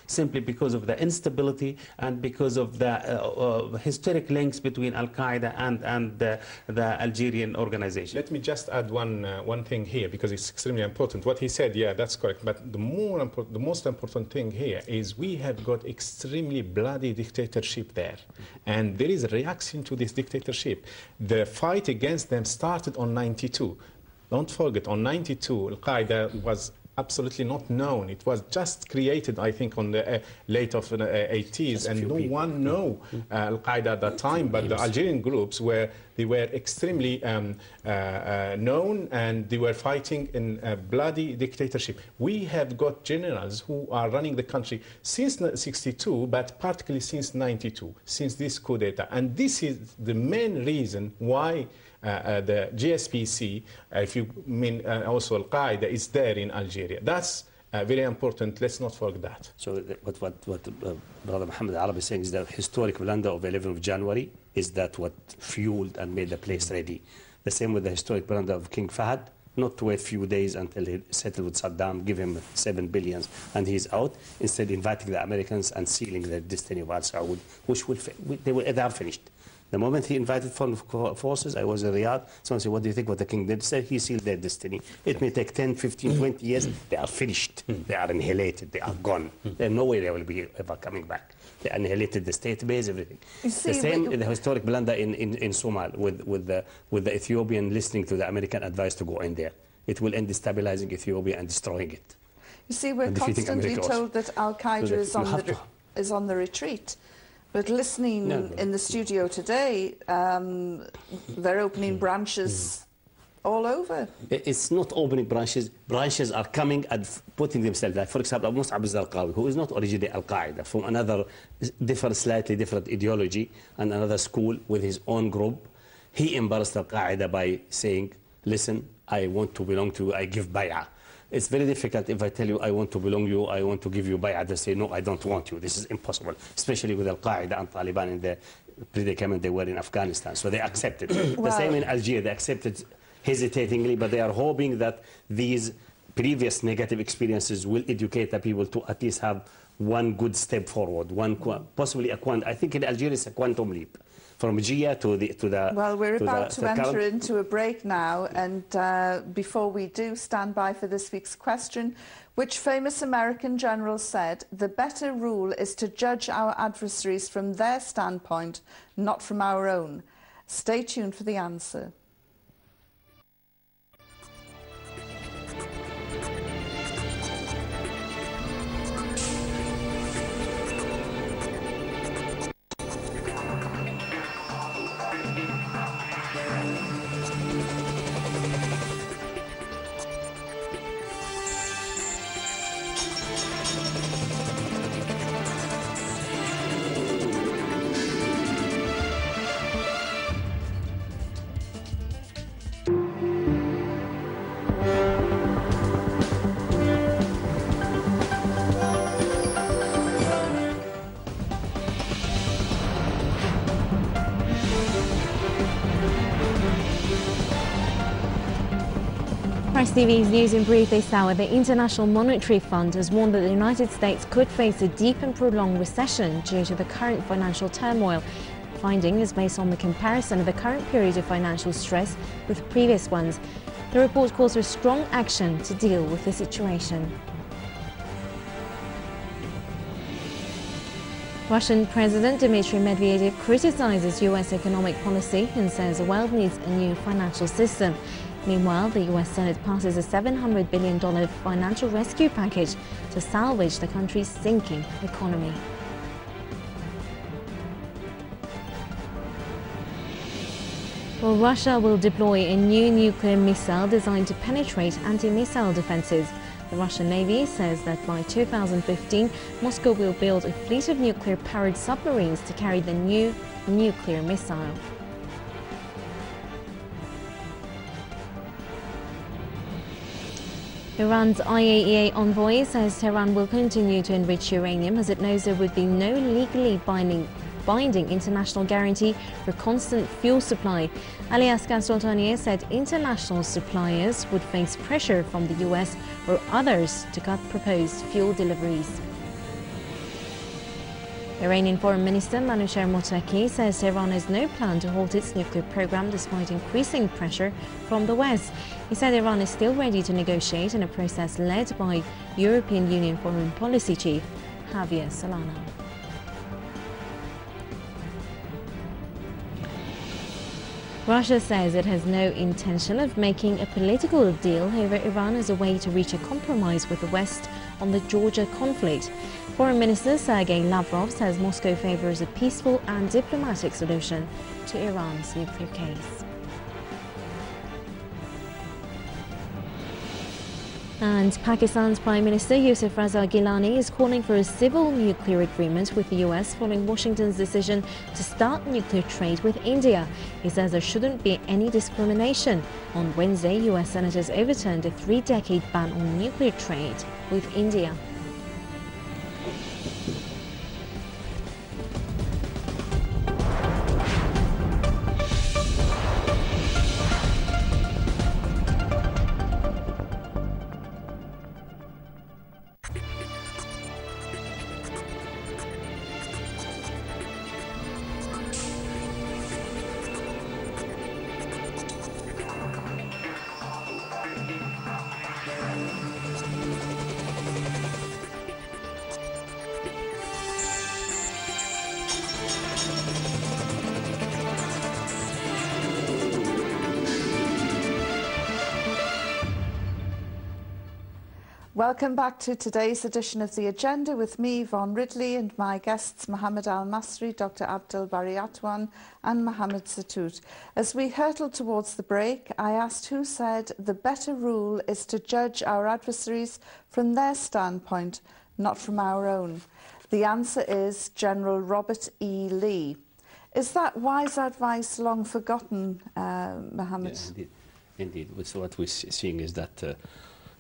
simply because of the instability and because of the historic links between Al-Qaeda and the Algerian organization. Let me just add one thing here, because it's extremely important. What he said, yeah, that's correct. But the most important thing here is we have got extremely bloody dictatorship there. And there is a reaction to this dictatorship. The fight against them started on 92. Don't forget, on 92, Al-Qaeda was absolutely not known. It was just created, I think, on the late of the 80s, and no one knew Al-Qaeda at that time, but the Algerian groups were extremely known, and they were fighting in a bloody dictatorship. We have got generals who are running the country since 62, but particularly since 92, since this coup d'etat. And this is the main reason why the GSPC, if you mean also Al-Qaeda, is there in Algeria. That's very important. Let's not forget that. So what Brother Mohammed Arab is saying is that historic blunder of 11th of January is that what fueled and made the place ready. The same with the historic blunder of King Fahd, not to wait a few days until he settled with Saddam, give him $7 billion and he's out, instead inviting the Americans and sealing the destiny of Al Saud, which they are finished. The moment he invited foreign forces, I was in Riyadh, someone said, what do you think what the king did? Said he sealed their destiny. It may take 10, 15, 20 years. They are finished. They are annihilated. They are gone. There's no way they will be ever coming back. They annihilated the state base, everything. The same in the historic blunder in Somal with the Ethiopian listening to the American advice to go in there. It will end destabilizing Ethiopia and destroying it. You see, we're constantly told that Al-Qaeda is on the retreat. But listening in the studio today, they're opening branches all over. It's not opening branches. Branches are coming and putting themselves there. For example, Mus'ab al-Zarqawi, who is not originally Al-Qaeda, from another slightly different ideology and another school with his own group, he embarrassed Al-Qaeda by saying, listen, I want to belong to you, I give bay'ah. It's very difficult if I tell you I want to belong to you, I want to give you bay'ah, they say no, I don't want you. This is impossible, especially with Al-Qaeda and Taliban in the predicament they were in Afghanistan. So they accepted. The same in Algeria, they accepted hesitatingly, but they are hoping that these previous negative experiences will educate the people to at least have one good step forward, possibly a quantum. I think in Algeria it's a quantum leap. From Gia to the... Well, we're about to enter into a break now, and before we do, stand by for this week's question. Which famous American general said, the better rule is to judge our adversaries from their standpoint, not from our own? Stay tuned for the answer. Press TV's News in Brief this hour. The International Monetary Fund has warned that the United States could face a deep and prolonged recession due to the current financial turmoil. The finding is based on the comparison of the current period of financial stress with previous ones. The report calls for strong action to deal with the situation. Russian President Dmitry Medvedev criticizes U.S. economic policy and says the world needs a new financial system. Meanwhile, the U.S. Senate passes a $700 billion financial rescue package to salvage the country's sinking economy. Well, Russia will deploy a new nuclear missile designed to penetrate anti-missile defenses. The Russian Navy says that by 2015, Moscow will build a fleet of nuclear-powered submarines to carry the new nuclear missile. Iran's IAEA envoy says Tehran will continue to enrich uranium as it knows there would be no legally binding international guarantee for constant fuel supply. Ali Asghar Soltanieh said international suppliers would face pressure from the US or others to cut proposed fuel deliveries. Iranian Foreign Minister Manouchehr Mottaki says Tehran has no plan to halt its nuclear program despite increasing pressure from the West. He said Iran is still ready to negotiate in a process led by European Union Foreign Policy Chief Javier Solana. Russia says it has no intention of making a political deal over Iran as a way to reach a compromise with the West on the Georgia conflict. Foreign Minister Sergei Lavrov says Moscow favours a peaceful and diplomatic solution to Iran's nuclear case. And Pakistan's Prime Minister Yusuf Raza Gilani is calling for a civil nuclear agreement with the US following Washington's decision to start nuclear trade with India. He says there shouldn't be any discrimination. On Wednesday, US senators overturned a 3-decade ban on nuclear trade with India. Welcome back to today's edition of The Agenda with me, Yvonne Riddley, and my guests, Mohammed Al-Masri, Dr. Abdul Bari Atwan and Mohammed Satut. As we hurtled towards the break, I asked who said the better rule is to judge our adversaries from their standpoint, not from our own. The answer is General Robert E. Lee. Is that wise advice long forgotten, Mohammed? Yes, indeed. So what we're seeing is that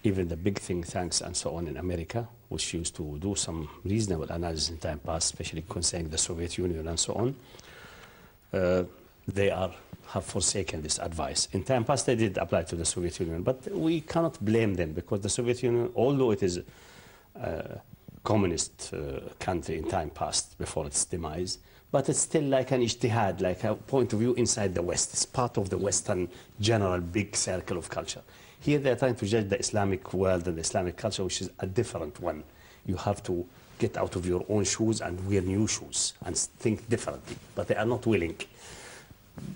even the big think tanks and so on in America, which used to do some reasonable analysis in time past, especially concerning the Soviet Union and so on, they have forsaken this advice. In time past, they did apply to the Soviet Union, but we cannot blame them because the Soviet Union, although it is a communist country in time past before its demise, but it's still like an ijtihad, like a point of view inside the West. It's part of the Western general big circle of culture. Here they're trying to judge the Islamic world and the Islamic culture, which is a different one. You have to get out of your own shoes and wear new shoes and think differently. But they are not willing.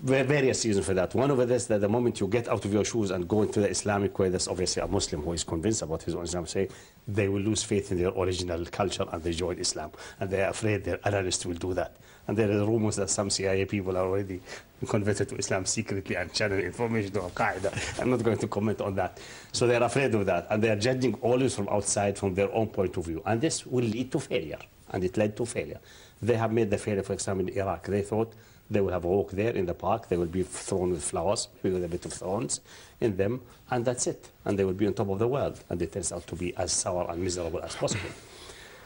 Various reasons for that. One of it is that the moment you get out of your shoes and go into the Islamic way, that's obviously a Muslim who is convinced about his own Islam, say they will lose faith in their original culture and they join Islam. And they are afraid their analysts will do that. And there are rumors that some CIA people are already converted to Islam secretly and channeling information to Al-Qaeda. I'm not going to comment on that. So they're afraid of that. And they're judging always from outside, from their own point of view. And this will lead to failure. And it led to failure. They have made the failure, for example, in Iraq. They thought they will have a walk there in the park. They will be thrown with flowers, with a bit of thorns in them, and that's it. And they will be on top of the world. And it turns out to be as sour and miserable as possible.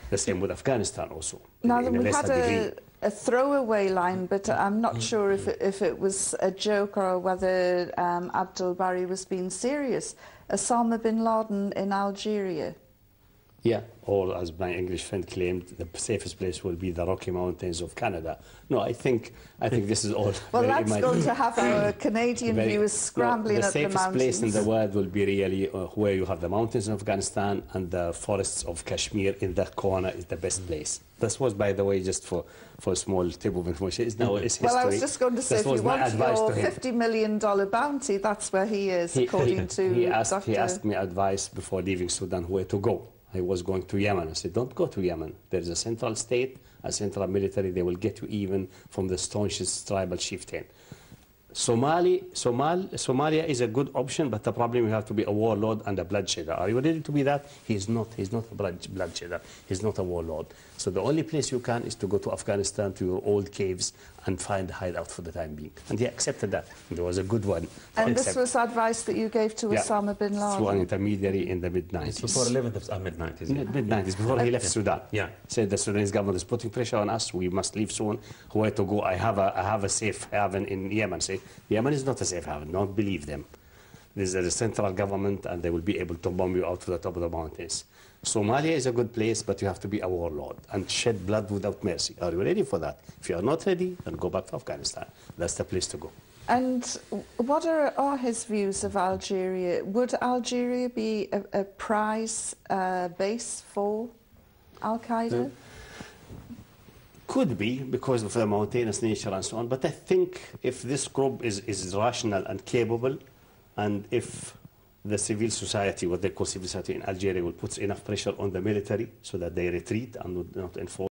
The same with Afghanistan also. Now, we had a throwaway line, but I'm not sure if it was a joke or whether Abdul Bari was being serious. Osama bin Laden in Algeria. Yeah, or as my English friend claimed, the safest place will be the Rocky Mountains of Canada. No, I think this is all. Well, that's going to have our Canadian viewers scrambling at the mountains. The safest place in the world will be really where you have the mountains in Afghanistan and the forests of Kashmir in that corner is the best place. This was, by the way, just for a small tip of information. It's now it's history. Well, I was just going to say, if you want your $50 million bounty, that's where he is, according to he asked me advice before leaving Sudan where to go. I was going to Yemen. I said, don't go to Yemen. There is a central state, a central military. They will get you even from the staunchest tribal chieftain. Somalia is a good option, but the problem you have to be a warlord and a bloodshedder. Are you ready to be that? He's not a bloodshedder. He's not a warlord. So the only place you can is to go to Afghanistan, to your old caves, and find a hideout for the time being. And he accepted that. There was a good one. And this was advice that you gave to Osama bin Laden? Through an intermediary in the mid-90s. It's before 11th of mid-90s. Yeah. Mid-90s, before he left Sudan. Yeah. Said the Sudanese government is putting pressure on us. We must leave soon. Where to go? I have a safe haven in Yemen. Say, Yemen is not a safe haven. Don't believe them. There's a central government, and they will be able to bomb you out to the top of the mountains. Somalia is a good place, but you have to be a warlord and shed blood without mercy. Are you ready for that? If you are not ready, then go back to Afghanistan. That's the place to go. And what are his views of Algeria? Would Algeria be a prize base for Al-Qaeda? Could be, because of the mountainous nature and so on. But I think if this group is rational and capable, and if the civil society, what they call civil society in Algeria, will put enough pressure on the military so that they retreat and would not enforce